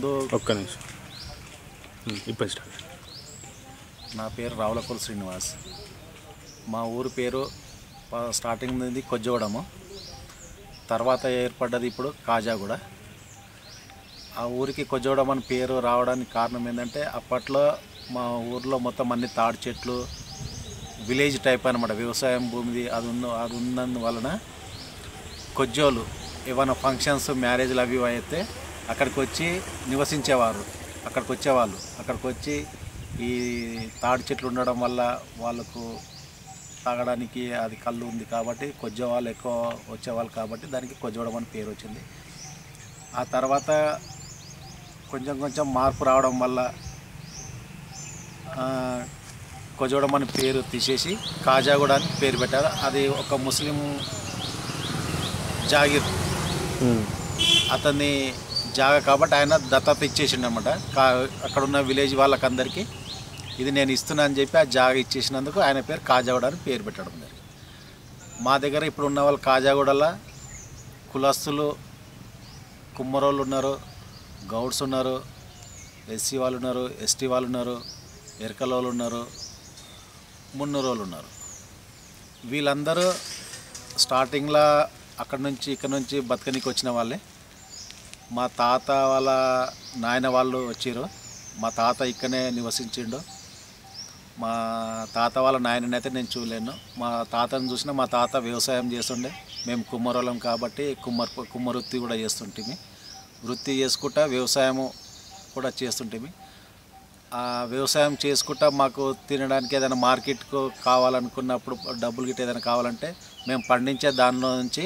ముందు ఒక్క నిమిషం ఇప్పుడు స్టార్ట్. నా పేరు రావులకొల శ్రీనివాస్. మా ఊరు పేరు స్టార్టింగ్ నుండి కొజ్జగూడెము, తర్వాత ఏర్పడ్డది ఇప్పుడు కాజాగూడ. ఆ ఊరికి కొజ్జగూడెం అని పేరు రావడానికి కారణం ఏంటంటే అప్పట్లో మా ఊర్లో మొత్తం అన్ని తాడి చెట్లు, విలేజ్ టైప్ అనమాట, వ్యవసాయం భూమిది అది ఉన్నందువలన కొజ్జోలు ఏమైనా ఫంక్షన్స్ మ్యారేజ్లు అవి అయితే అక్కడికి వచ్చి నివసించేవారు. అక్కడికి వచ్చి ఈ తాడి చెట్లు ఉండడం వల్ల వాళ్ళకు తాగడానికి అది కళ్ళు ఉంది కాబట్టి కొజ్జ వాళ్ళు ఎక్కువ వచ్చేవాళ్ళు కాబట్టి దానికి కొజ్జగూడెం అని పేరు వచ్చింది. ఆ తర్వాత కొంచెం మార్పు రావడం వల్ల కొజ్జగూడెం అని పేరు తీసేసి కాజాగూడ అని పేరు పెట్టారు. అది ఒక ముస్లిం జాగీర్, అతన్ని జాగా కాబట్టి ఆయన దత్తత ఇచ్చేసిండు అనమాట. అక్కడ ఉన్న విలేజ్ వాళ్ళకందరికీ ఇది నేను ఇస్తున్నా అని చెప్పి ఆ జాగా ఇచ్చేసినందుకు ఆయన పేరు కాజాగూడ అని పేరు పెట్టడం జరిగింది. మా దగ్గర ఇప్పుడు ఉన్న వాళ్ళు కాజాగూడలో కులస్తులు కుమ్మరోళ్ళు ఉన్నారు, గౌడ్స్ ఉన్నారు, ఎస్సీ వాళ్ళు ఉన్నారు, ఎస్టీ వాళ్ళు ఉన్నారు, ఎరకలోళ్ళు ఉన్నారు, మున్నూరోళ్ళు ఉన్నారు. వీళ్ళందరూ స్టార్టింగ్లో ఇక్కడ నుంచి బతకనికి వచ్చిన వాళ్ళే. మా తాత వాళ్ళ నాయన వాళ్ళు వచ్చారు. మా తాత ఇక్కడనే నివసించిండు. మా తాత వాళ్ళ నాయననైతే నేను చూడలేను. మా తాతను చూసినా మా తాత వ్యవసాయం చేస్తుండే. మేము కుమ్మరోళ్ళం కాబట్టి కుమ్మ వృత్తి కూడా చేస్తుంటిమి. వృత్తి చేసుకుంటా వ్యవసాయము కూడా చేస్తుంటిమి. ఆ వ్యవసాయం చేసుకుంటా మాకు తినడానికి ఏదైనా మార్కెట్కు కావాలనుకున్నప్పుడు డబ్బులు గిట్ట ఏదైనా కావాలంటే మేము పండించే దానిలో నుంచి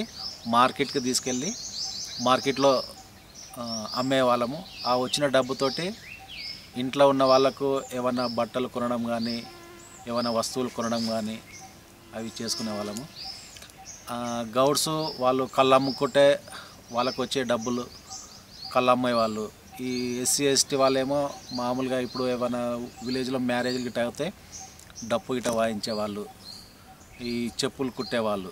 మార్కెట్కి తీసుకెళ్ళి మార్కెట్లో అమ్మేవాళ్ళము. ఆ వచ్చిన డబ్బుతోటి ఇంట్లో ఉన్న వాళ్ళకు ఏమైనా బట్టలు కొనడం కానీ ఏమైనా వస్తువులు కొనడం కానీ అవి చేసుకునే వాళ్ళము. గౌడ్స్ వాళ్ళు కళ్ళు అమ్ముకుంటే వాళ్ళకు వచ్చే డబ్బులు కళ్ళు అమ్మేవాళ్ళు. ఈ ఎస్సీ ఎస్టీ వాళ్ళేమో మామూలుగా ఇప్పుడు ఏమైనా విలేజ్లో మ్యారేజ్లు గిట్ట అయితే డప్పు గిట్ట వాయించేవాళ్ళు, ఈ చెప్పులు కుట్టేవాళ్ళు.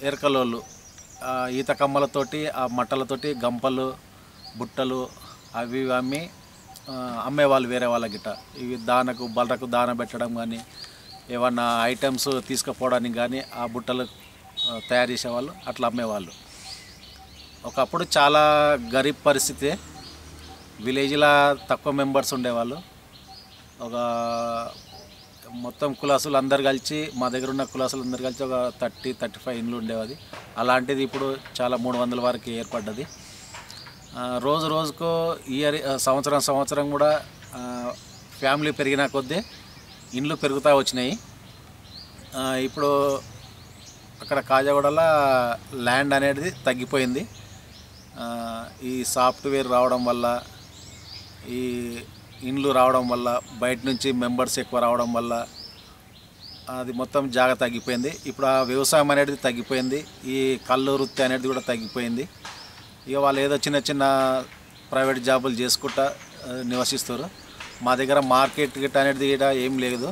ఎరకలోళ్ళు ఈత కమ్మలతోటి ఆ మట్టలతోటి గంపలు బుట్టలు అవి అమ్మి అమ్మేవాళ్ళు వేరే వాళ్ళ గిట్ట. ఇవి బర్రకు దాన పెట్టడం కానీ ఏమన్నా ఐటమ్స్ తీసుకుపోవడానికి కానీ ఆ బుట్టలు తయారు చేసేవాళ్ళు, అట్లా అమ్మేవాళ్ళు. ఒకప్పుడు చాలా గరీబ్ పరిస్థితి, విలేజ్లో తక్కువ మెంబర్స్ ఉండేవాళ్ళు. ఒక మొత్తం కులాసులు అందరు కలిసి మా దగ్గర ఉన్న కులాసులు అందరు కలిసి ఒక 30-35 ఇండ్లు ఉండేవి. అలాంటిది ఇప్పుడు చాలా 300 వరకు ఏర్పడ్డది. రోజుకు సంవత్సరం కూడా ఫ్యామిలీ పెరిగిన కొద్దీ ఇండ్లు పెరుగుతూ వచ్చినాయి. ఇప్పుడు అక్కడ కాజాగూడలో ల్యాండ్ అనేది తగ్గిపోయింది. ఈ సాఫ్ట్వేర్ రావడం వల్ల, ఈ ఇండ్లు రావడం వల్ల, బయట నుంచి మెంబర్స్ ఎక్కువ రావడం వల్ల అది మొత్తం జాగా తగ్గిపోయింది. ఇప్పుడు ఆ వ్యవసాయం అనేది తగ్గిపోయింది. ఈ కళ్ళు వృత్తి అనేది కూడా తగ్గిపోయింది. ఇక వాళ్ళు ఏదో చిన్న ప్రైవేట్ జాబులు చేసుకుంటా నివసిస్తారు. మా దగ్గర మార్కెట్ గిట్ట అనేది కూడా ఏం లేదు.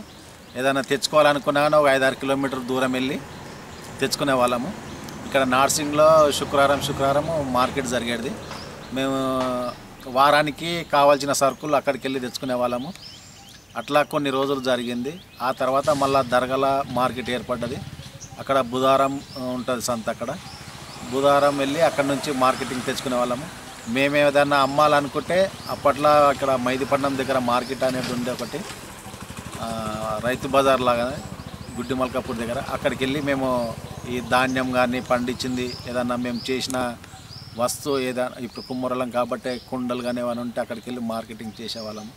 ఏదైనా తెచ్చుకోవాలనుకున్నా కానీ ఒక 5-6 కిలోమీటర్ దూరం వెళ్ళి తెచ్చుకునే వాళ్ళము. ఇక్కడ నార్సింగ్లో శుక్రవారం మార్కెట్ జరిగేది. మేము వారానికి కావాల్సిన సరుకులు అక్కడికి వెళ్ళి తెచ్చుకునే వాళ్ళము. అట్లా కొన్ని రోజులు జరిగింది. ఆ తర్వాత మళ్ళీ దర్గల మార్కెట్ ఏర్పడ్డది. అక్కడ బుధవారం ఉంటుంది సంత. అక్కడ బుధవారం వెళ్ళి అక్కడ నుంచి మార్కెటింగ్ తెచ్చుకునే వాళ్ళము. మేము ఏదైనా అమ్మాలనుకుంటే అప్పట్లో అక్కడ మైదీపట్నం దగ్గర మార్కెట్ అనేది ఉండే ఒకటి, రైతు బజార్ లాగా గుడ్డి మల్కాపూర్ దగ్గర. అక్కడికి వెళ్ళి మేము ఈ ధాన్యం కానీ పండించింది ఏదన్నా మేము చేసిన వస్తువు ఏదైనా ఇప్పుడు కుమ్మరలం కాబట్టి కుండలు కానీ ఏమైనా ఉంటే అక్కడికి వెళ్ళి మార్కెటింగ్ చేసేవాళ్ళము.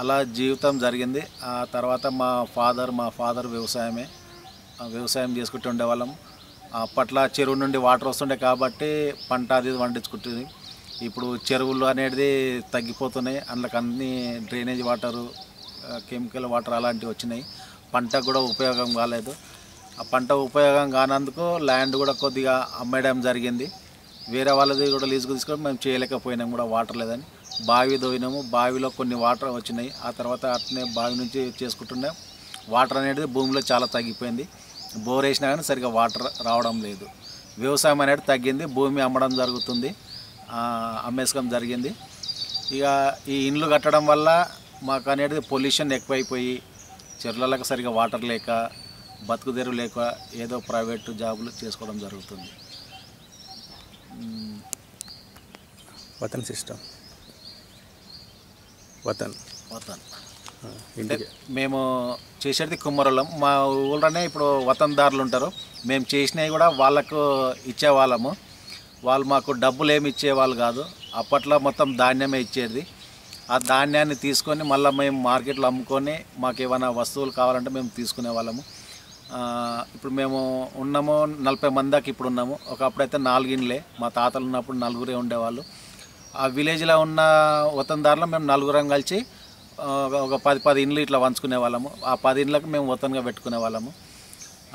అలా జీవితం జరిగింది. ఆ తర్వాత మా ఫాదర్ వ్యవసాయం చేసుకుంటూ ఉండేవాళ్ళము. అప్పట్లో చెరువు నుండి వాటర్ వస్తుండే కాబట్టి పంట అది పండించుకుంటుంది. ఇప్పుడు చెరువులు అనేది తగ్గిపోతున్నాయి. అందులోకి అన్ని డ్రైనేజ్ వాటరు, కెమికల్ వాటర్ అలాంటివి వచ్చినాయి. పంటకు కూడా ఉపయోగం కాలేదు. ఆ పంట ఉపయోగం కానందుకు ల్యాండ్ కూడా కొద్దిగా అమ్మేయడం జరిగింది. వేరే వాళ్ళది కూడా లీజుకు తీసుకొని మేము చేయలేకపోయినాం కూడా, వాటర్ లేదని. బావి దోయినాము, బావిలో కొన్ని వాటర్ వచ్చినాయి. ఆ తర్వాత అట్నే బావి నుంచి చేసుకుంటున్నాం. వాటర్ అనేది భూమిలో చాలా తగ్గిపోయింది. బోర్ వేసినా కానీ సరిగ్గా వాటర్ రావడం లేదు. వ్యవసాయం అనేది తగ్గింది, భూమి అమ్మడం జరుగుతుంది. అమ్మేసుకోవడం జరిగింది. ఇక ఈ ఇండ్లు కట్టడం వల్ల మాకు అనేది పొల్యూషన్ ఎక్కువైపోయి చెర్లలకు సరిగా వాటర్ లేక బతుకుదెరు లేక ఏదో ప్రైవేట్ జాబులు చేసుకోవడం జరుగుతుంది. వతన్ సిస్టమ్ వతన్ అంటే మేము చేసేది కుమ్మరులం. మా ఊళ్ళోనే ఇప్పుడు వతందారులు ఉంటారు. మేము చేసినవి కూడా వాళ్ళకు ఇచ్చేవాళ్ళము. వాళ్ళు మాకు డబ్బులు ఏమి ఇచ్చేవాళ్ళు కాదు. అప్పట్లో మొత్తం ధాన్యమే ఇచ్చేది. ఆ ధాన్యాన్ని తీసుకొని మళ్ళీ మేము మార్కెట్లో అమ్ముకొని మాకు ఏమైనా వస్తువులు కావాలంటే మేము తీసుకునే వాళ్ళము. ఇప్పుడు మేము ఉన్నాము 40 మంది దాకా ఇప్పుడు ఉన్నాము. ఒకప్పుడైతే 4 ఇండ్లే. మా తాతలు ఉన్నప్పుడు 4 ఉండేవాళ్ళు. ఆ విలేజ్లో ఉన్న వతందారులో మేము 4 కలిసి ఒక 10 ఇండ్లు ఇట్లా పంచుకునే వాళ్ళము. ఆ 10 ఇండ్లకు మేము వతన్గా పెట్టుకునే వాళ్ళము.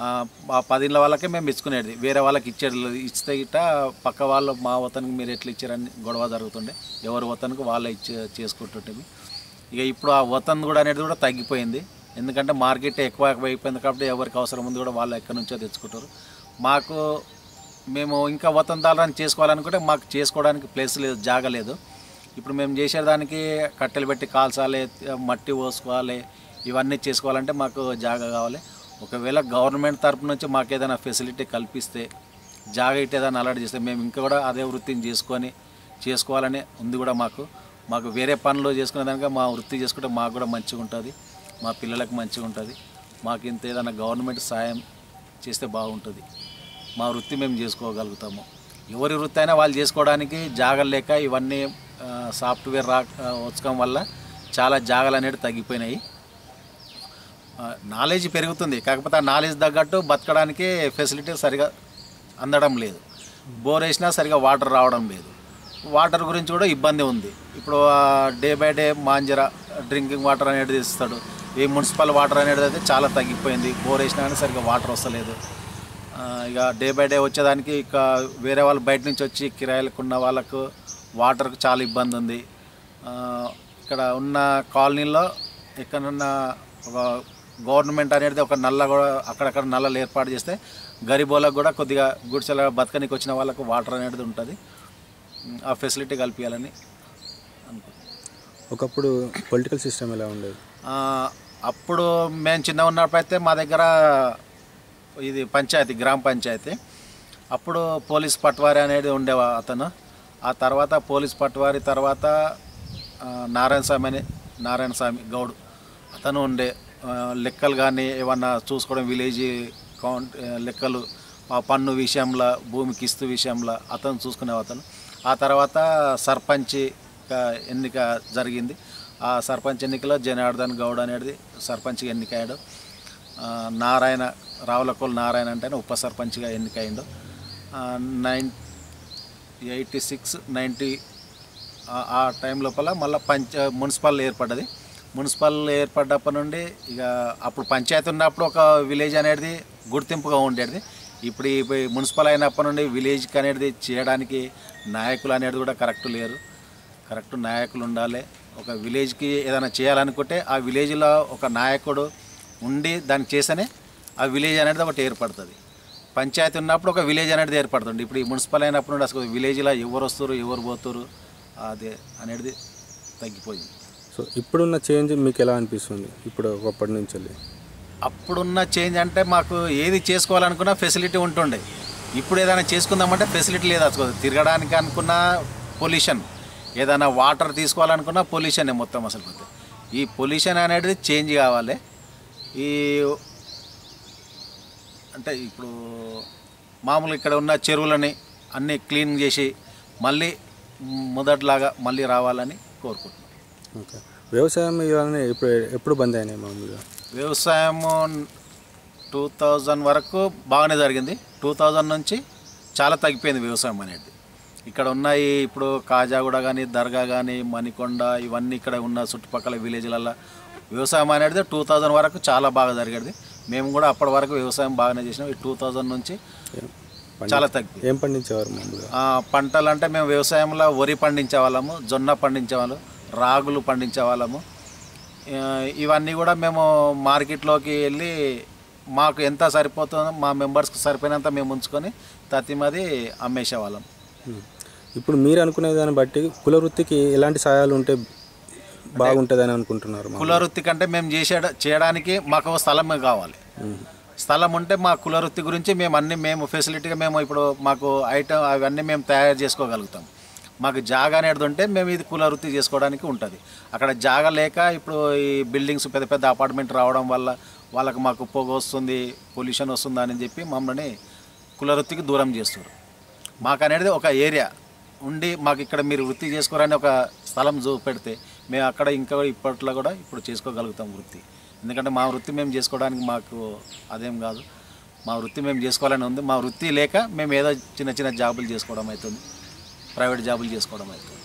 ఆ 10 ఇండ్ల వాళ్ళకే మేము ఇచ్చుకునేది, వేరే వాళ్ళకి ఇచ్చేది. ఇస్తే గిట్ట పక్క వాళ్ళు మా వతన్కి మీరు ఎట్లా ఇచ్చారని గొడవ జరుగుతుండే. ఎవరి వతన్కు వాళ్ళే చేసుకుంటుంటేవి. ఇక ఇప్పుడు ఆ వతన్ కూడా అనేది కూడా తగ్గిపోయింది. ఎందుకంటే మార్కెట్ ఎక్కువ అయిపోయింది కాబట్టి ఎవరికి అవసరం ఉంది కూడా వాళ్ళు ఎక్కడి నుంచో తెచ్చుకుంటారు. మేము ఇంకా వతందాలని చేసుకోవాలనుకుంటే మాకు చేసుకోవడానికి ప్లేస్ లేదు, జాగ లేదు. ఇప్పుడు మేము చేసేదానికి కట్టెలు పెట్టి కాల్చాలి, మట్టి పోసుకోవాలి, ఇవన్నీ చేసుకోవాలంటే మాకు జాగ కావాలి. ఒకవేళ గవర్నమెంట్ తరపు నుంచి మాకు ఏదైనా ఫెసిలిటీ కల్పిస్తే, జాగ ఇటు ఏదైనా అలర్ట్ చేస్తే మేము ఇంకా కూడా అదే వృత్తిని చేసుకోవాలని ఉంది కూడా మాకు వేరే పనులు చేసుకునే దానిక మా వృత్తి చేసుకుంటే మాకు కూడా మంచిగా ఉంటుంది, మా పిల్లలకు మంచిగా ఉంటుంది. మాకు ఇంత ఏదైనా గవర్నమెంట్ సాయం చేస్తే బాగుంటుంది. మా వృత్తి మేము చేసుకోగలుగుతాము. ఎవరి వృత్తి అయినా వాళ్ళు చేసుకోవడానికి జాగలు లేక ఇవన్నీ సాఫ్ట్వేర్ వచ్చడం వల్ల చాలా జాగలు అనేవి తగ్గిపోయినాయి. నాలెడ్జ్ పెరుగుతుంది, కాకపోతే ఆ నాలెడ్జ్ తగ్గట్టు బతకడానికి ఫెసిలిటీ సరిగా అందడం లేదు. బోర్ వేసినా సరిగా వాటర్ రావడం లేదు. వాటర్ గురించి కూడా ఇబ్బంది ఉంది. ఇప్పుడు day by day Manjira drinking water అనేది ఇస్తాడు. ఈ మున్సిపల్ వాటర్ అనేది అయితే చాలా తగ్గిపోయింది. బోర్ వేసినా కానీ సరిగా వాటర్ వస్తలేదు. ఇక డే బై డే వచ్చేదానికి ఇక వేరే వాళ్ళు బయట నుంచి వచ్చి కిరాయిలకు ఉన్న వాళ్ళకు వాటర్కు చాలా ఇబ్బంది ఉంది. ఇక్కడ ఉన్న కాలనీలో ఎక్కడన్నా ఒక గవర్నమెంట్ అనేది ఒక నల్ల కూడా అక్కడక్కడ నల్లలు ఏర్పాటు చేస్తే గరీబోళ్ళకు కూడా కొద్దిగా గుడిసెల బతకనికి వచ్చిన వాళ్ళకు వాటర్ అనేది ఉంటుంది. ఆ ఫెసిలిటీ కల్పించాలని అనుకుంటున్నాను. ఒకప్పుడు పొలిటికల్ సిస్టమ్ ఎలా ఉండేది? అప్పుడు మేము చిన్న ఉన్నప్పుడు అయితే మా దగ్గర ఇది పంచాయతీ, గ్రామ పంచాయతీ. అప్పుడు పోలీస్ పట్వారి అనేది ఉండేవా అతను. ఆ తర్వాత పోలీస్ పట్వారి తర్వాత నారాయణ స్వామి గౌడ్ అతను ఉండే. లెక్కలు కానీ ఏమన్నా చూసుకోవడం, విలేజ్ కౌంట్ లెక్కలు, పన్ను విషయంలో, భూమి కిస్తు విషయంలో అతను చూసుకునే అతను. ఆ తర్వాత సర్పంచ్ ఎన్నిక జరిగింది. ఆ సర్పంచ్ ఎన్నికలో జనార్దన్ గౌడ్ అనేది సర్పంచ్గా ఎన్నికయ్యాడు. రావులకోలు నారాయణ అంటే ఉప సర్పంచ్గా ఎన్నికయ్యాడు. 86, 90 ఆ టైం లోపల మళ్ళీ మున్సిపల్ ఏర్పడ్డది. మున్సిపల్ ఏర్పడ్డప్పటి నుండి ఇక అప్పుడు పంచాయతీ ఉన్నప్పుడు ఒక విలేజ్ అనేది గుర్తింపుగా ఉండేది. ఇప్పుడు ఈ మున్సిపల్ అయినప్పటి నుండి విలేజ్కి అనేది చేయడానికి నాయకులు అనేది కూడా కరెక్ట్ లేరు. కరెక్ట్ నాయకులు ఉండాలి. ఒక విలేజ్కి ఏదైనా చేయాలనుకుంటే ఆ విలేజ్లో ఒక నాయకుడు ఉండి దాన్ని చేస్తేనే ఆ విలేజ్ అనేది ఒకటి ఏర్పడుతుంది. పంచాయతీ ఉన్నప్పుడు ఒక విలేజ్ అనేది ఏర్పడుతుంది. ఇప్పుడు ఈ మున్సిపల్ అయినప్పుడు నుండి అసలు విలేజ్లో ఎవరు వస్తారు, ఎవరు పోతారు, అదే అనేది తగ్గిపోయింది. సో ఇప్పుడున్న చేంజ్ మీకు ఎలా అనిపిస్తుంది? ఇప్పుడు ఒకప్పటి నుంచి అప్పుడున్న చేంజ్ అంటే మాకు ఏది చేసుకోవాలనుకున్నా ఫెసిలిటీ ఉంటుండే. ఇప్పుడు ఏదైనా చేసుకుందామంటే ఫెసిలిటీ లేదు. అసలు తిరగడానికి అనుకున్న పొల్యూషన్, ఏదైనా వాటర్ తీసుకోవాలనుకున్నా పొల్యూషనే మొత్తం. అసలు ఈ పొల్యూషన్ అనేది చేంజ్ కావాలి. ఈ అంటే ఇప్పుడు మామూలుగా ఇక్కడ ఉన్న చెరువులని అన్నీ క్లీన్ చేసి మళ్ళీ మొదటిలాగా మళ్ళీ రావాలని కోరుకుంటున్నాం. ఓకే. వ్యవసాయం ఇవన్నీ ఎప్పుడు బంద్ అయినాయి? మామూలుగా వ్యవసాయం 2000 వరకు బాగానే జరిగింది. 2000 నుంచి చాలా తగ్గిపోయింది వ్యవసాయం అనేది. ఇక్కడ ఉన్నాయి ఇప్పుడు కాజాగూడ కానీ, దర్గా కానీ, మణికొండ, ఇవన్నీ ఇక్కడ ఉన్న చుట్టుపక్కల విలేజ్లలో వ్యవసాయం అనేది 2000 వరకు చాలా బాగా జరిగేది. మేము కూడా అప్పటి వరకు వ్యవసాయం బాగానే చేసినాం. ఈ 2000 నుంచి చాలా తగ్గి. ఏం పండించేవారు మామూలుగా? పంటలు అంటే మేము వ్యవసాయంలో వరి పండించే వాళ్ళము, జొన్న పండించే వాళ్ళము, రాగులు పండించే వాళ్ళము. ఇవన్నీ కూడా మేము మార్కెట్లోకి వెళ్ళి మాకు ఎంత సరిపోతుందో మా మెంబర్స్కి సరిపోయినంత మేము ఉంచుకొని తతిమది అమ్మేసేవాళ్ళం. ఇప్పుడు మీరు అనుకునే దాన్ని బట్టి కుల వృత్తికి ఎలాంటి సహాయాలు ఉంటే బాగుంటుందని అనుకుంటున్నారు? కుల వృత్తి కంటే మేము చేయడానికి మాకు ఒక స్థలం కావాలి. స్థలం ఉంటే మా కుల వృత్తి గురించి మేము ఫెసిలిటీగా ఇప్పుడు మాకు ఐటమ్ అవన్నీ మేము తయారు చేసుకోగలుగుతాం. మాకు జాగా అనేది ఉంటే మేము ఇది కుల వృత్తి చేసుకోవడానికి ఉంటుంది. అక్కడ జాగా లేక ఇప్పుడు ఈ బిల్డింగ్స్ పెద్ద పెద్ద అపార్ట్మెంట్ రావడం వల్ల వాళ్ళకి మాకు పొగ వస్తుంది, పొల్యూషన్ వస్తుంది అని చెప్పి మమ్మల్ని కుల వృత్తికి దూరం చేస్తారు. మాకు అనేది ఒక ఏరియా ఉండి మాకు ఇక్కడ మీరు వృత్తి చేసుకోరని ఒక స్థలం పెడితే మేము అక్కడ ఇంకా ఇప్పట్లో కూడా ఇప్పుడు చేసుకోగలుగుతాం వృత్తి. ఎందుకంటే మా వృత్తి మేము చేసుకోవడానికి మాకు అదేం కాదు, మా వృత్తి మేము చేసుకోవాలని ఉంది. మా వృత్తి లేక మేము ఏదో చిన్న చిన్న జాబులు చేసుకోవడం అవుతుంది, ప్రైవేట్ జాబులు చేసుకోవడం అవుతుంది.